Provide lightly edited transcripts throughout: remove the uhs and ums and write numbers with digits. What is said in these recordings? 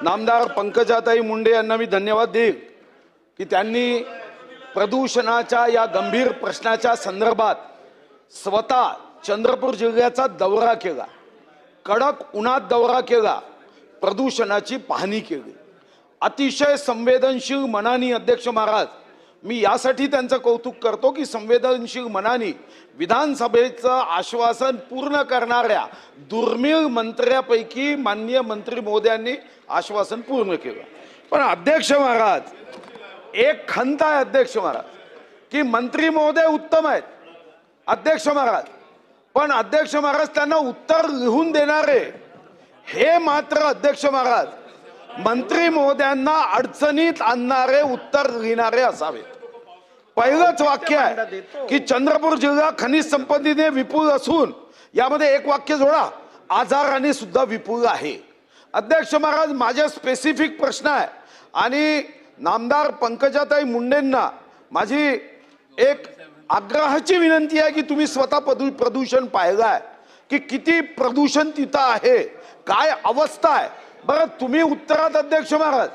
नामदार पंकजाताई मुंडे यांना मी धन्यवाद देईन की त्यांनी प्रदूषणाच्या या गंभीर प्रश्नाच्या संदर्भात स्वतः चंद्रपूर जिल्ह्याचा दौरा केला, कडक उन्हात दौरा केला, प्रदूषणाची पाहणी केली। अतिशय संवेदनशील मनानी अध्यक्ष महाराज, मी यासाठी त्यांचं कौतुक करतो की संवेदनशील मनानी विधानसभेचं आश्वासन पूर्ण करणाऱ्या दुर्मिळ मंत्र्यापैकी माननीय मंत्री महोदयांनी आश्वासन पूर्ण केलं। पण अध्यक्ष महाराज, एक खंत आहे अध्यक्ष महाराज की मंत्री महोदय उत्तम आहेत अध्यक्ष महाराज, पण अध्यक्ष महाराज त्यांना उत्तर लिहून देणारे हे मात्र अध्यक्ष महाराज मंत्री महोदयांना अडचणीत आणणारे उत्तर लिहिणारे असावेत। पहिलंच वाक्य आहे की चंद्रपूर जिल्हा खनिज संपत्तीने विपुल असून यामध्ये एक वाक्य जोडा, आजाराने सुद्धा विपुल आहे। अध्यक्ष महाराज, माझे स्पेसिफिक प्रश्न आहे आणि नामदार पंकजाताई मुंडेंना माझी एक आग्रहाची विनंती आहे की तुम्ही स्वतः प्रदूषण पाहिलंय की किती प्रदूषण तिथं आहे, काय अवस्था आहे। बरं, तुम्ही उत्तरात अध्यक्ष महाराज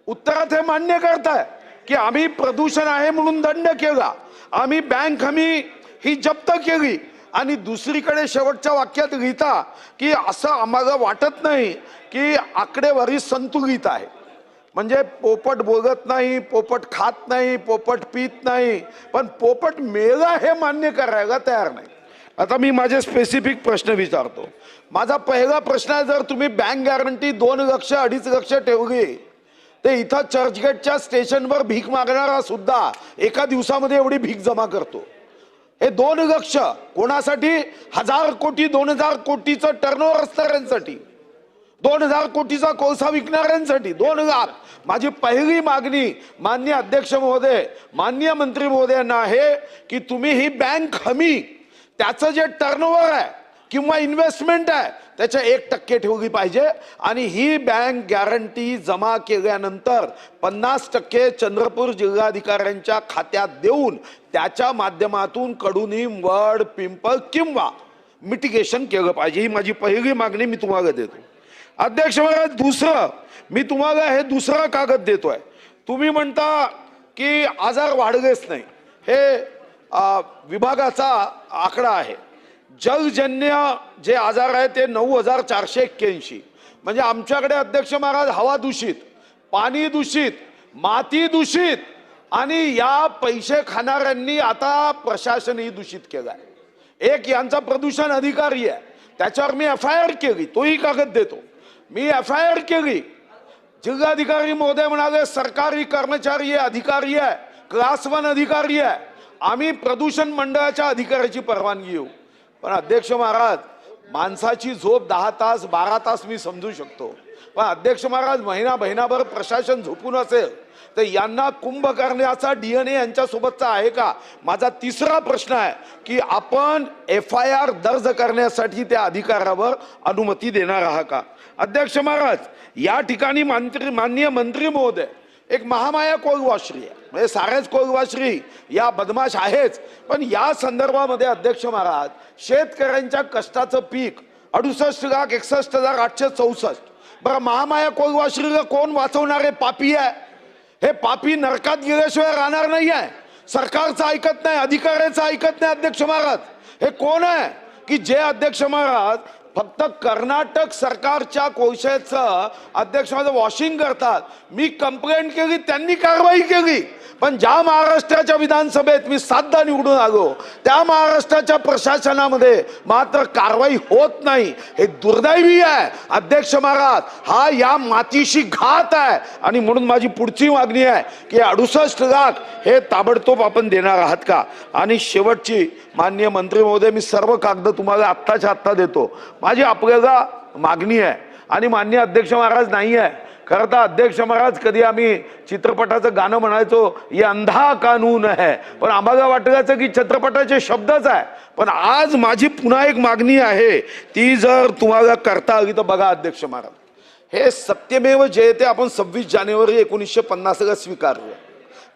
उत्तरात हे मान्य करताय की आम्ही प्रदूषण आहे म्हणून दंड केला, आम्ही बँक हमी ही जप्त केली, आणि दुसरीकडे शेवटच्या वाक्यात लिहिता की असं आम्हाला वाटत नाही की आकडेवारी संतुलित आहे। म्हणजे पोपट बोलत नाही, पोपट खात नाही, पोपट पित नाही, पण पोपट मेला हे मान्य करायला तयार नाही। आता मी माझे स्पेसिफिक प्रश्न विचारतो। माझा पहिला प्रश्न आहे, जर तुम्ही बँक गॅरंटी 2 लक्ष 2.5 लक्ष ठेवली ते इथं चर्चगेटच्या स्टेशनवर भीक मागणारा सुद्धा एका दिवसामध्ये एवढी भीक जमा करतो। हे 2 लक्ष कोणासाठी? 1000 कोटी 2000 कोटीचं टर्नओव्हर असणाऱ्यांसाठी, 2000 कोटीचा कोळसा विकणाऱ्यांसाठी 2 लाख। माझी पहिली मागणी माननीय अध्यक्ष महोदय, माननीय मंत्री महोदयांना आहे की तुम्ही ही बँक हमी त्याचं जे टर्नओव्हर आहे किंवा इन्व्हेस्टमेंट आहे त्याच्या 1% ठेवली पाहिजे, आणि ही बँक गॅरंटी जमा केल्यानंतर 50% चंद्रपूर जिल्हाधिकाऱ्यांच्या खात्यात देऊन त्याच्या माध्यमातून कडुनिंब, वड, पिंपळ किंवा मिटिगेशन केलं पाहिजे। ही माझी पहिली मागणी मी तुम्हाला देतो। अध्यक्ष महाराज, दुसरं मी तुम्हाला हे दुसरा कागद देतोय। तुम्ही म्हणता की आजार वाढलेच नाही, हे विभागाचा आकडा आहे। जलजन्य जे आजार आहे ते 9481, म्हणजे आमच्याकडे अध्यक्ष महाराज हवा दूषित, पाणी दूषित, माती दूषित, आणि या पैसे खाणाऱ्यांनी आता प्रशासनही दूषित केलाय। एक यांचा प्रदूषण अधिकारी आहे, त्याच्यावर मी FIR केली, तोही कागद देतो। मी FIR केली, जिल्हाधिकारी महोदय म्हणाले सरकारी कर्मचारी आहे, अधिकारी आहे, क्लास 1 अधिकारी आहे, आम्ही प्रदूषण मंडळाच्या अधिकाऱ्याची परवानगी घेऊ। पण अध्यक्ष महाराज, माणसाची झोप 10 तास 12 तास मी समजू शकतो, पण अध्यक्ष महाराज महिनाभर प्रशासन झोपून असेल तर यांना कुंभ करण्याचा DNA यांच्यासोबतचा आहे का? माझा तिसरा प्रश्न आहे की आपण FIR दर्ज करण्यासाठी त्या अधिकाऱ्यावर अनुमती देणार आहात का? अध्यक्ष महाराज, या ठिकाणी माननीय मंत्री महोदय, एक महामाया कोळवाश्री आहे, म्हणजे साऱ्याच कोळवाश्री या बदमाश आहेच, पण या संदर्भामध्ये अध्यक्ष महाराज शेतकऱ्यांच्या कष्टाचं पीक 68,61,864, बरं महामाया कोळवाश्रीला कोण वाचवणारे? पापी आहे, हे पापी नरकात गेल्याशिवाय राहणार नाही आहे। सरकारचं ऐकत नाही, अधिकाऱ्याचं ऐकत नाही। अध्यक्ष महाराज, हे कोण आहे की जे अध्यक्ष महाराज फक्त कर्नाटक सरकारच्या कोळशाचं अध्यक्ष महाराज वॉशिंग करतात? मी कंप्लेंट केली, त्यांनी कारवाई केली, पण ज्या महाराष्ट्राच्या विधानसभेत मी 7दा निवडून आलो त्या महाराष्ट्राच्या प्रशासनामध्ये मात्र कारवाई होत नाही। हे दुर्दैवी आहे अध्यक्ष महाराज, हा या मातीशी घात आहे, आणि म्हणून माझी पुढची मागणी आहे की 68 लाख हे ताबडतोब आपण देणार आहात का? आणि शेवटची माननीय मंत्री महोदय, मी सर्व कागद तुम्हाला आत्ताच्या आत्ता देतो। माझी आपल्याला मागणी आहे आणि माननीय अध्यक्ष महाराज नाही आहे, खरं तर अध्यक्ष महाराज कधी आम्ही चित्रपटाचं गाणं म्हणायचो, ये अंधा कानून आहे, पण आम्हाला वाटायचं की चित्रपटाचे शब्दच आहे। पण आज माझी पुन्हा एक मागणी आहे, ती जर तुम्हाला करता आली तर बघा अध्यक्ष महाराज, हे सत्यमेव जयते आपण 26 जानेवारी 1950 ला स्वीकारलं,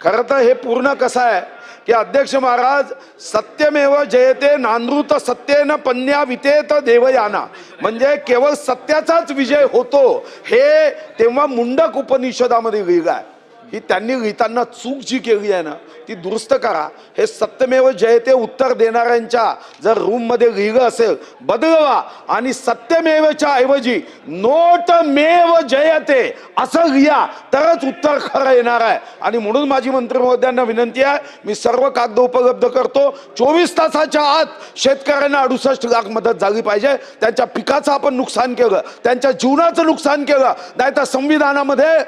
खरं तर हे पूर्ण कसं आहे की अध्यक्ष महाराज, सत्यमेव जयते नानृत सत्येन पन्या वितेत देवयाना, म्हणजे केवळ सत्याचाच विजय होतो हे तेव्हा मुंडक उपनिषदामध्ये लिहिलं आहे. ही त्यांनी लिहिताना चूक जी केली आहे ना ती दुरुस्त करा. हे सत्यमेव जयते उत्तर देणाऱ्यांच्या जर रूम मध्ये लिहिलं असेल बदलवा आणि सत्यमेवच्या ऐवजी नोटमेव जयते असं लिहा, तरच उत्तर खरं येणार आहे. आणि म्हणून माझी मंत्री महोदयांना विनंती आहे, मी सर्व कागद उपलब्ध करतो. 24 तासाच्या आत शेतकऱ्यांना 68 लाख मदत झाली पाहिजे. त्यांच्या पिकाचं आपण नुकसान केलं, त्यांच्या जीवनाचं नुकसान केलं, नाहीतर संविधानामध्ये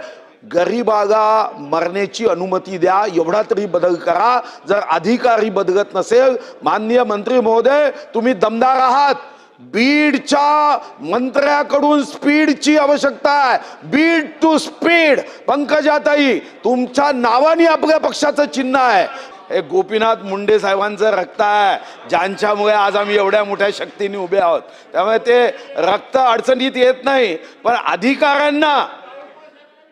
गरीबाला मरण्याची अनुमती द्या, एवढा तरी बदल करा. जर अधिकारी बदलत नसेल, माननीय मंत्री महोदय तुम्ही दमदार आहात. बीडच्या मंत्र्याकडून स्पीडची आवश्यकता आहे, बीड टू स्पीड. पंकजाताई, तुमच्या नावाने आपल्या पक्षाचं चिन्ह आहे. हे गोपीनाथ मुंडे साहेबांचं रक्त आहे, ज्यांच्यामुळे आज आम्ही एवढ्या मोठ्या शक्तीने उभे आहोत. त्यामुळे ते रक्त अडचणीत येत नाही, पण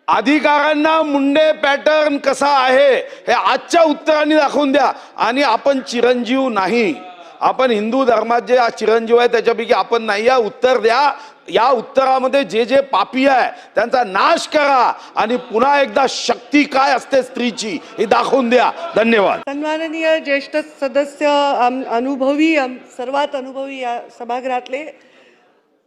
अधिकाऱ्यांना मुंडे पॅटर्न कसा आहे हे आजच्या उत्तरांनी दाखवून द्या. आणि आपण चिरंजीव नाही, आपण हिंदू धर्मात जे चिरंजीव आहे त्याच्यापैकी आपण नाही. या उत्तर द्या. या उत्तरामध्ये जे जे पापी आहे त्यांचा नाश करा आणि पुन्हा एकदा शक्ती काय असते स्त्रीची हे दाखवून द्या. धन्यवाद. सन्माननीय ज्येष्ठ सदस्य, अनुभवी, सर्वात अनुभवी या सभागृहातले,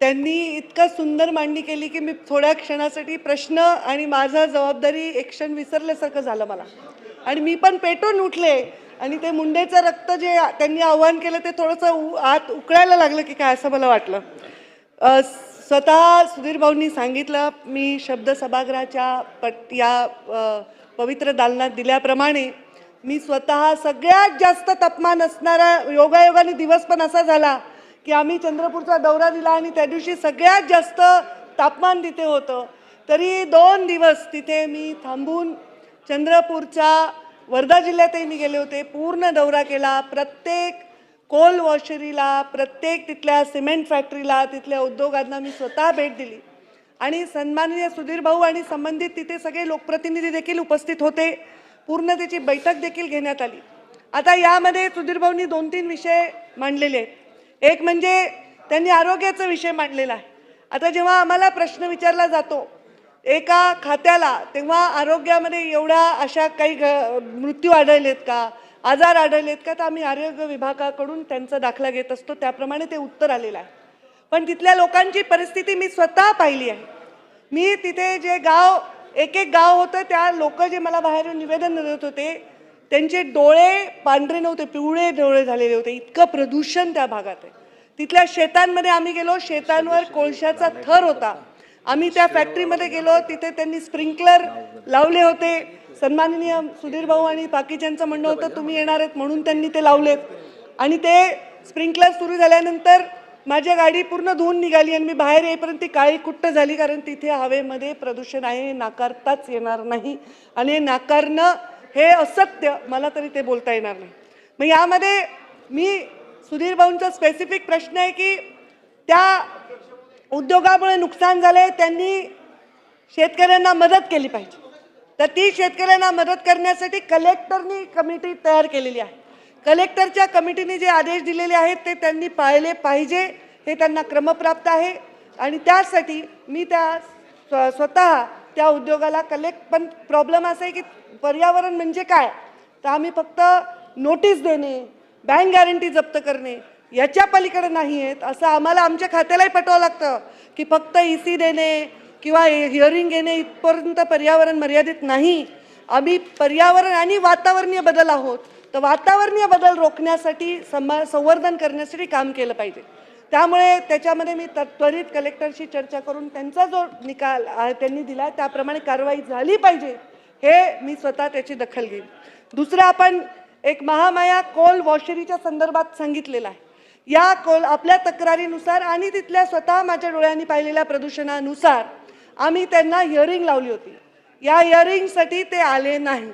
त्यांनी इतका सुंदर मांडणी केली की मी थोड्या क्षणासाठी प्रश्न आणि माझा जबाबदारी एक क्षण विसरल्यासारखं झालं मला. आणि मी पण पेटून उठले आणि ते मुंडेचं रक्त जे त्यांनी आव्हान केलं ते थोडंसं आत उकळायला लागलं की काय असं मला वाटलं. स्वतः सुधीर भाऊंनी सांगितलं, मी शब्द सभागृहाच्या या पवित्र दालनात दिल्याप्रमाणे मी स्वतः सगळ्यात जास्त तापमान असणारा, योगायोगाने दिवस पण असा झाला की आम्ही चंद्रपूरचा दौरा दिला आणि त्या दिवशी सगळ्यात जास्त तापमान तिथे होतं. तरी 2 दिवस तिथे मी थांबून चंद्रपूरच्या, वर्धा जिल्ह्यातही मी गेले होते, पूर्ण दौरा केला. प्रत्येक कोल वॉशरीला, प्रत्येक तिथल्या सिमेंट फॅक्टरीला, तिथल्या उद्योगांना मी स्वतः भेट दिली. आणि सन्माननीय सुधीर भाऊ आणि संबंधित तिथे सगळे लोकप्रतिनिधी देखील उपस्थित होते. पूर्ण त्याची बैठक देखील घेण्यात आली. आता यामध्ये सुधीर भाऊंनी 2-3 विषय मांडलेले आहेत. एक म्हणजे त्यांनी आरोग्याचा विषय मांडलेला आहे. आता जेव्हा आम्हाला प्रश्न विचारला जातो एका खात्याला, तेव्हा आरोग्यामध्ये एवढ्या अशा काही मृत्यू आढळलेत का, आजार आढळलेत का, तर आम्ही आरोग्य विभागाकडून त्यांचा दाखला घेत असतो. त्याप्रमाणे ते उत्तर आलेलं आहे. पण तिथल्या लोकांची परिस्थिती मी स्वतः पाहिली आहे. मी तिथे जे गाव, एक गाव होतं, त्या लोक जे मला बाहेरून निवेदन देत होते त्यांचे डोळे पांढरे नव्हते, पिवळे डोळे झालेले होते. इतकं प्रदूषण त्या भागात आहे. तिथल्या शेतांमध्ये आम्ही गेलो, शेतांवर कोळशाचा थर होता. आम्ही त्या फॅक्टरीमध्ये गेलो, तिथे त्यांनी स्प्रिंकलर लावले होते. सन्माननीय सुधीर भाऊ आणि बाकीच्यांचं म्हणणं होतं तुम्ही येणार आहेत म्हणून त्यांनी ते लावलेत. आणि ते स्प्रिंकलर सुरू झाल्यानंतर माझी गाडी पूर्ण धुवून निघाली आणि मी बाहेर येईपर्यंत ती काळी कुट्ट झाली, कारण तिथे हवेमध्ये प्रदूषण आहे, हे नाकारताच येणार नाही. आणि हे नाकारणं हे असत्य, मला तरी ते बोलता येणार नाही. मग यामध्ये मी सुधीर भाऊंचा स्पेसिफिक प्रश्न आहे की त्या उद्योगामुळे नुकसान झाले, त्यांनी शेतकऱ्यांना मदत केली पाहिजे. तर ती शेतकऱ्यांना मदत करण्यासाठी कलेक्टरनी कमिटी तयार केलेली आहे. कलेक्टरच्या कमिटीने जे आदेश दिलेले आहेत ते त्यांनी पाळले पाहिजे, हे त्यांना क्रमप्राप्त आहे. आणि त्यासाठी मी स्वतः त्या उद्योगाला पण प्रॉब्लेम असा आहे की पर्यावरण म्हणजे काय, तर आम्ही फक्त नोटीस देणे, बँक गॅरंटी जप्त करणे याच्या पलीकडे नाही आहेत असं आम्हाला आमच्या खात्यालाही पटवावं लागतं की फक्त EC देणे किंवा हिअरिंग घेणे इथपर्यंत पर्यावरण मर्यादित नाही. आम्ही पर्यावरण आणि वातावरणीय बदल आहोत, तर वातावरणीय बदल रोखण्यासाठी, संवर्धन करण्यासाठी काम केलं पाहिजे. त्यामुळे त्याच्यामध्ये मी त्वरित कलेक्टरशी चर्चा करून त्यांचा जो निकाल त्यांनी दिला त्याप्रमाणे कारवाई झाली पाहिजे, हे मी स्वतः त्याची दखल घेईन. दुसरं, आपण एक महामाया कोल वॉशरीच्या संदर्भात सांगितलेलं आहे. या आपल्या तक्रारीनुसार आणि तिथल्या स्वतः माझ्या डोळ्यांनी पाहिलेल्या प्रदूषणानुसार आम्ही त्यांना हिअरिंग लावली होती. या हिअरिंगसाठी ते आले नाही.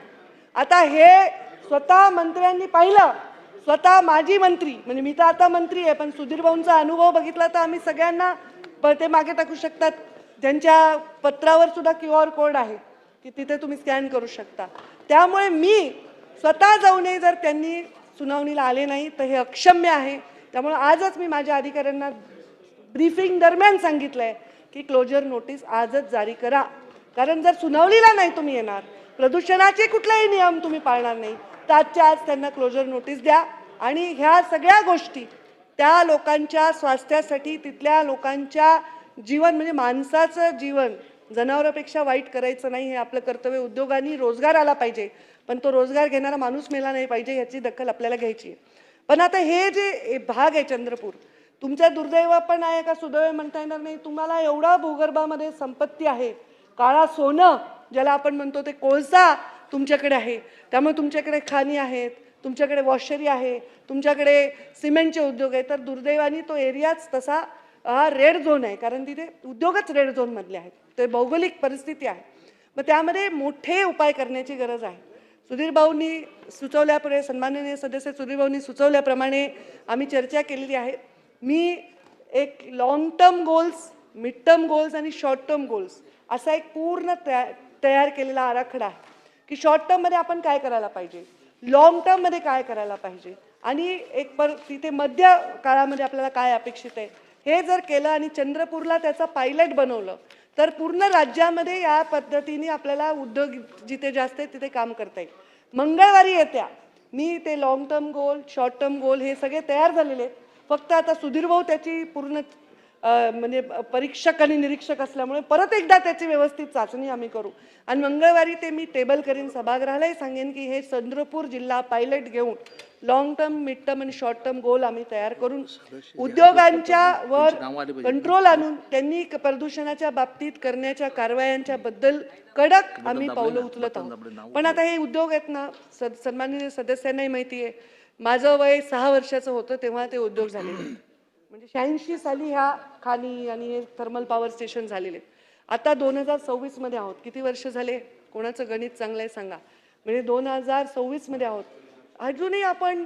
आता हे स्वतः मंत्र्यांनी पाहिलं, स्वतः माजी मंत्री, म्हणजे मी तर आता मंत्री आहे, पण सुधीर भाऊंचा अनुभव बघितला तर आम्ही सगळ्यांना ते मागे टाकू शकतात, ज्यांच्या पत्रावर सुद्धा QR कोड आहे. की तिथे तुम्ही स्कॅन करू शकता. त्यामुळे मी स्वतः जाऊनही जर त्यांनी सुनावणीला आले नाही तर हे अक्षम्य आहे. त्यामुळे आजच मी माझ्या अधिकाऱ्यांना ब्रीफिंग दरम्यान सांगितलंय की क्लोजर नोटीस आजच जारी करा. कारण जर सुनावणीला नाही तुम्ही येणार, प्रदूषणाचे कुठलेही नियम तुम्ही पाळणार नाही, तर आजच्या आज त्यांना क्लोजर नोटीस द्या. आणि ह्या सगळ्या गोष्टी त्या लोकांच्या स्वास्थ्यासाठी, तिथल्या लोकांच्या जीवन म्हणजे माणसाचं जीवन जनावरांपेक्षा वाईट करायचं नाही, हे आपलं कर्तव्य. उद्योगांनी रोजगार आला पाहिजे, पण तो रोजगार घेणारा माणूस मेला नाही पाहिजे, याची दखल आपल्याला घ्यायची आहे. पण आता हे जे भाग आहे चंद्रपूर, तुमच्या दुर्दैव पण आहे का सुदैव म्हणता येणार नाही. तुम्हाला एवढा भूगर्भामध्ये संपत्ती आहे, काळा सोनं ज्याला आपण म्हणतो ते कोळसा तुमच्याकडे आहे. त्यामुळे तुमच्याकडे खाणी आहेत, तुमच्याकडे वॉशरी आहे, तुमच्याकडे सिमेंटचे उद्योग आहेत. तर दुर्दैवाने तो एरियाच तसा हा रेड झोन आहे, कारण तिथे उद्योगच रेड झोनमधले आहेत. ते भौगोलिक परिस्थिती आहे. मग त्यामध्ये मोठे उपाय करण्याची गरज आहे. सुधीर भाऊंनी सुचवल्याप्रमाणे, सन्माननीय सदस्य सुधीर भाऊंनी सुचवल्याप्रमाणे आम्ही चर्चा केलेली आहे. मी एक long term goals, mid term goals आणि शॉर्ट टर्म गोल्स असा एक पूर्ण तयार केलेला आराखडा आहे की शॉर्ट टर्ममध्ये आपण काय करायला पाहिजे, लॉंग टर्ममध्ये काय करायला पाहिजे, आणि तिथे मध्य काळामध्ये आपल्याला काय अपेक्षित आहे हे जर केलं आणि चंद्रपूरला त्याचा पायलट बनवलं तर पूर्ण राज्यामध्ये या पद्धतीने आपल्याला उद्योग जिथे जास्त आहे तिथे काम करता येईल. मंगळवारी येत्या मी ते long term goal, short term goal हे सगळे तयार झालेले आहेत. फक्त आता सुधीर भाऊ त्याची पूर्ण म्हणजे परीक्षक आणि निरीक्षक असल्यामुळे परत एकदा त्याची व्यवस्थित चाचणी आम्ही करू. आणि मंगळवारी ते मी टेबल करीन, सभागृहालाही सांगेन की हे चंद्रपूर जिल्हा पायलट घेऊन लॉंग टर्म, मिड टर्म आणि शॉर्ट टर्म गोल आम्ही तयार करून उद्योगांच्या वर कंट्रोल आणून त्यांनी प्रदूषणाच्या बाबतीत करण्याच्या कारवायांच्या बद्दल कडक आम्ही पावलं उचलत आहोत. पण आता हे उद्योग आहेत ना, सन्माननीय सदस्यांनाही माहिती आहे, माझं वय 6 वर्षाचं होतं तेव्हा ते उद्योग झाले. म्हणजे 86 साली ह्या खाणी आणि हे थर्मल पॉवर स्टेशन झालेले. आता 2026 मध्ये आहोत. किती वर्ष झाले? कोणाचं गणित चांगलं आहे सांगा. म्हणजे 2026 मध्ये आहोत. अजूनही आपण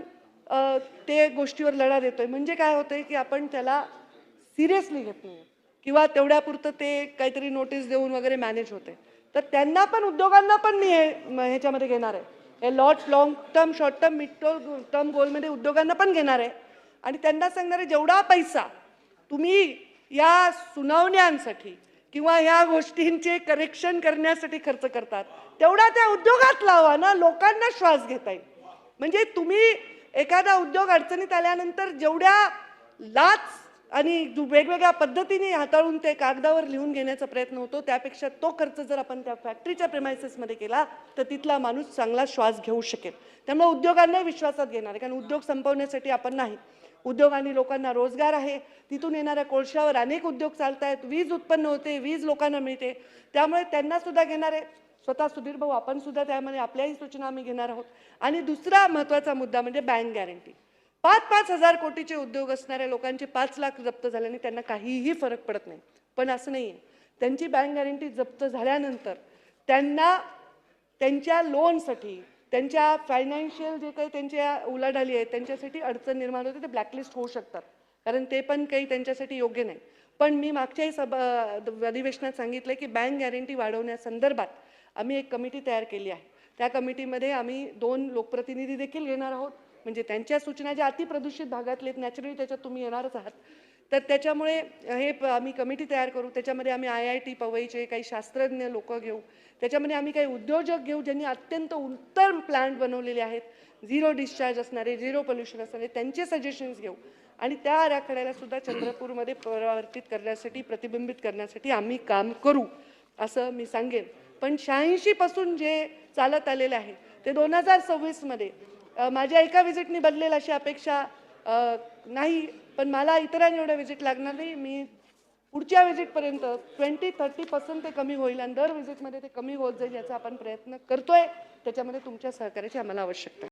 ते गोष्टीवर लढा देतोय. म्हणजे काय होतंय की आपण त्याला सिरियसली घेत नाही किंवा तेवढ्यापुरतं ते काहीतरी नोटीस देऊन वगैरे मॅनेज होते. तर त्यांना पण, उद्योगांना पण मी ह्याच्यामध्ये घेणार आहे. हे long term, short term, mid term गोलमध्ये उद्योगांना पण घेणार आहे. आणि त्यांना सांगणार आहे जेवढा पैसा तुम्ही या सुनावण्यांसाठी किंवा या गोष्टींचे करेक्शन करण्यासाठी खर्च करतात तेवढा त्या उद्योगात लावा ना, लोकांना श्वास घेता येईल. म्हणजे तुम्ही एखादा उद्योग अडचणीत आल्यानंतर जेवढ्या लाच आणि वेगवेगळ्या पद्धतीने हाताळून ते कागदावर लिहून घेण्याचा प्रयत्न होतो त्यापेक्षा तो खर्च जर आपण त्या फॅक्टरीच्या प्रेमायसेसमध्ये केला तर तिथला माणूस चांगला श्वास घेऊ शकेल. त्यामुळे उद्योगांनाही विश्वासात घेणार आहे, कारण उद्योग संपवण्यासाठी आपण नाही. उद्योगांनी लोकांना रोजगार आहे, तिथून येणाऱ्या कोळशावर अनेक उद्योग चालत आहेत, वीज उत्पन्न होते, वीज लोकांना मिळते, त्यामुळे त्यांना सुद्धा घेणार आहे. स्वतः सुधीर भाऊ आपण सुद्धा त्यामध्ये आपल्याही सूचना आम्ही घेणार आहोत. आणि दुसरा महत्त्वाचा मुद्दा म्हणजे बँक गॅरंटी. 5-5 हजार कोटीचे उद्योग असणाऱ्या लोकांचे 5 लाख जप्त झाल्याने त्यांना काहीही फरक पडत नाही. पण असं नाही आहे, त्यांची बँक गॅरंटी जप्त झाल्यानंतर त्यांना त्यांच्या लोनसाठी, त्यांच्या फायनान्शियल जे काही त्यांच्या उलाढाली आहेत त्यांच्यासाठी अडचण निर्माण होते, ते ब्लॅकलिस्ट होऊ शकतात, कारण ते पण काही त्यांच्यासाठी योग्य नाही. पण मी मागच्याही अधिवेशनात सांगितलं की बँक गॅरंटी वाढवण्यासंदर्भात आम्ही एक कमिटी तयार केली आहे. त्या कमिटीमध्ये आम्ही 2 लोकप्रतिनिधी देखील घेणार आहोत. म्हणजे त्यांच्या सूचना ज्या अतिप्रदूषित भागातले नॅचरली त्याच्यात तुम्ही येणारच आहात, तर त्याच्यामुळे हे आम्ही कमिटी तयार करू. त्याच्यामध्ये आम्ही IIT पवईचे काही शास्त्रज्ञ लोक घेऊ, त्याच्यामध्ये आम्ही काही उद्योजक घेऊ ज्यांनी अत्यंत उत्तम प्लांट बनवलेले आहेत, झिरो डिस्चार्ज असणारे, झिरो पोल्युशन असणारे, त्यांचे सजेशन्स घेऊ. आणि त्या आराखड्याला सुद्धा चंद्रपूरमध्ये परावर्तित करण्यासाठी, प्रतिबिंबित करण्यासाठी आम्ही काम करू असं मी सांगेन. पण 86 पासून जे चालत आलेलं आहे ते 2026 मध्ये माझ्या एका व्हिजिटनी बदलेल अशी अपेक्षा नाही. पण मला इतरांनी एवढं व्हिजिट लागणार नाही. मी पुढच्या व्हिजिटपर्यंत 20-30% ते कमी होईल आणि दर व्हिजिटमध्ये ते कमी होत जाईल याचा आपण प्रयत्न करतोय. त्याच्यामध्ये तुमच्या सहकार्याची आम्हाला आवश्यकता आहे.